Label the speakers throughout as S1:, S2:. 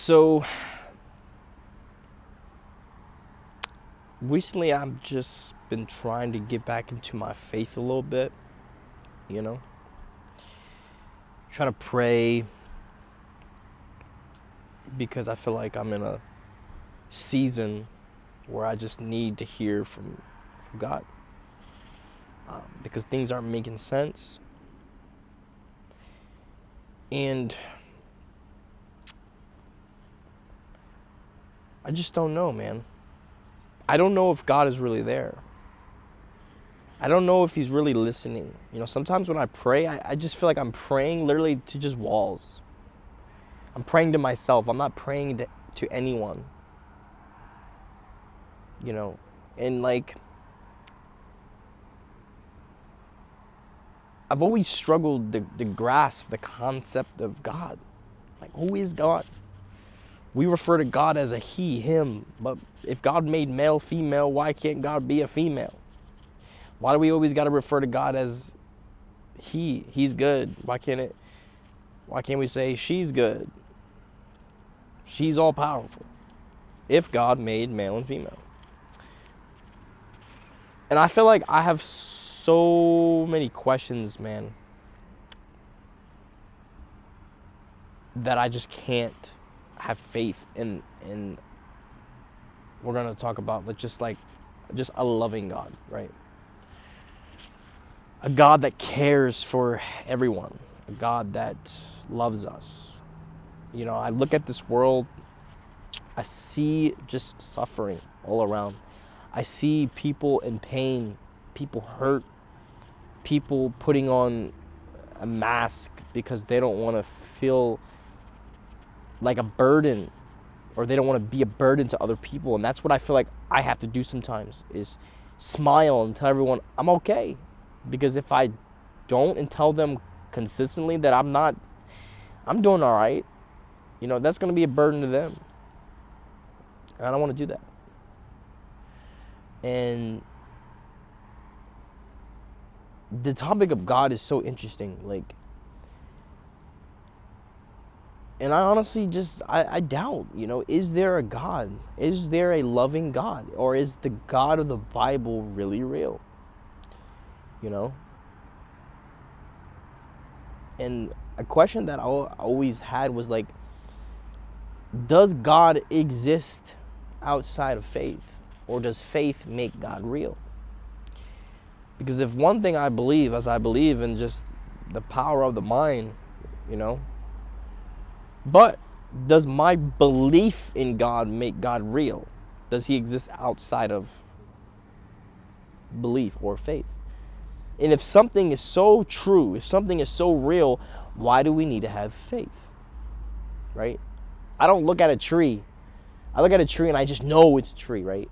S1: So recently I've just been trying to get back into my faith a little bit, you know, trying to pray because I feel like I'm in a season where I just need to hear from God, because things aren't making sense. And I just don't know, man. I don't know if God is really there. I don't know if he's really listening. Sometimes when I pray, I just feel like I'm praying literally to just walls. I'm praying to myself. I'm not praying to anyone. And like, I've always struggled to grasp the concept of God. Like, who is God? We refer to God as a he, him. But if God made male, female, why can't God be a female? Why do we always got to refer to God as he? He's good. Why can't we say she's good? She's all powerful. If God made male and female. And I feel like I have so many questions, man, that I just can't have faith in we're going to talk about just a loving God, right? A God that cares for everyone. A God that loves us. I look at this world, I see just suffering all around. I see people in pain, people hurt, people putting on a mask because they don't want to feel like a burden, or they don't want to be a burden to other people. And that's what I feel like I have to do sometimes, is smile and tell everyone I'm okay. Because if I don't and tell them consistently that I'm doing all right, that's going to be a burden to them. And I don't want to do that. And the topic of God is so interesting. And I honestly I doubt, is there a God? Is there a loving God? Or is the God of the Bible really real? And a question that I always had was like, does God exist outside of faith? Or does faith make God real? Because if one thing I believe, as I believe in just the power of the mind, but does my belief in God make God real? Does he exist outside of belief or faith? And if something is so true, if something is so real, why do we need to have faith? Right? I don't look at a tree. I look at a tree and I just know it's a tree, right?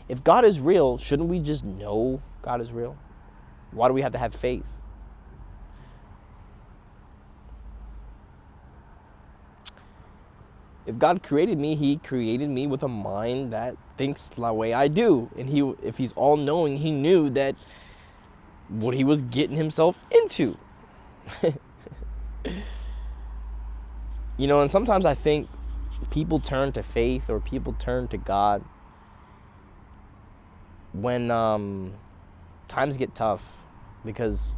S1: If God is real, shouldn't we just know God is real? Why do we have to have faith? If God created me, he created me with a mind that thinks the way I do. And if he's all-knowing, he knew that what he was getting himself into. And sometimes I think people turn to faith, or people turn to God when times get tough. Because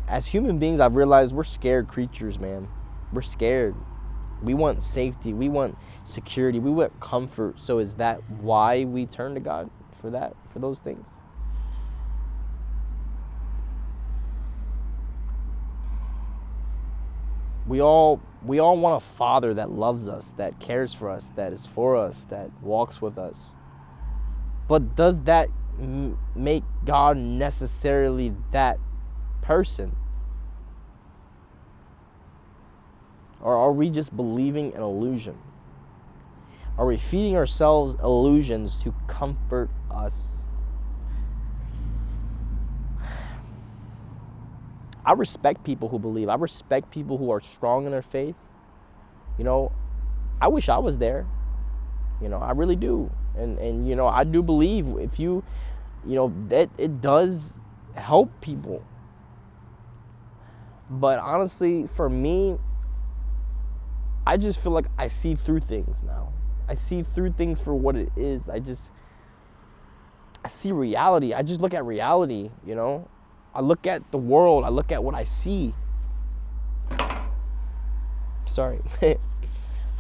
S1: as human beings, I've realized we're scared creatures, man. We're scared. We want safety. We want security. We want comfort. So is that why we turn to God for those things? We all want a father that loves us, that cares for us, that is for us, that walks with us. But does that make God necessarily that person? Or are we just believing an illusion? Are we feeding ourselves illusions to comfort us? I respect people who believe. I respect people who are strong in their faith. I wish I was there. I really do. And I do believe if you, that it does help people. But honestly, for me, I just feel like I see through things now. I see through things for what it is. I see reality. I just look at reality, you know? I look at the world. I look at what I see. Sorry.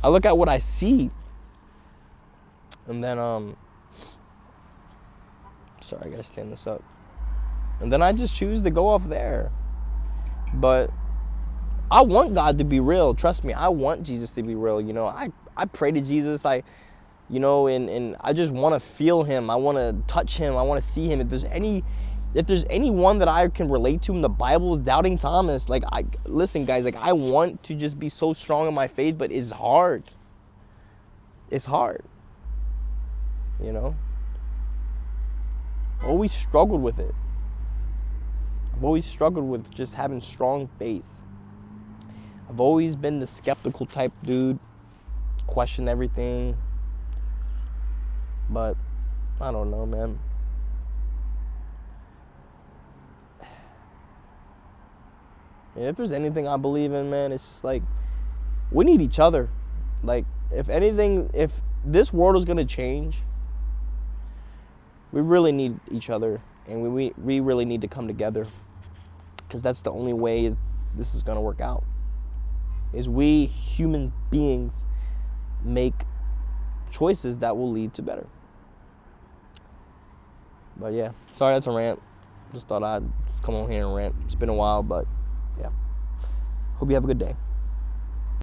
S1: I look at what I see. And then, sorry, I gotta stand this up. And then I just choose to go off there. But I want God to be real. Trust me, I want Jesus to be real. You know, I pray to Jesus. And I just want to feel him. I want to touch him. I want to see him. If there's anyone that I can relate to in the Bible is Doubting Thomas. Like, listen, guys, like, I want to just be so strong in my faith, but it's hard. It's hard. You know? I've always struggled with it. I've always struggled with just having strong faith. I've always been the skeptical type dude, question everything. But I don't know, man. If there's anything I believe in, man, it's just like, we need each other. Like, if anything, if this world is going to change, we really need each other. And we really need to come together. Because that's the only way this is going to work out. Is we human beings make choices that will lead to better. But yeah, sorry, that's a rant. Just thought I'd just come on here and rant. It's been a while, but yeah. Hope you have a good day.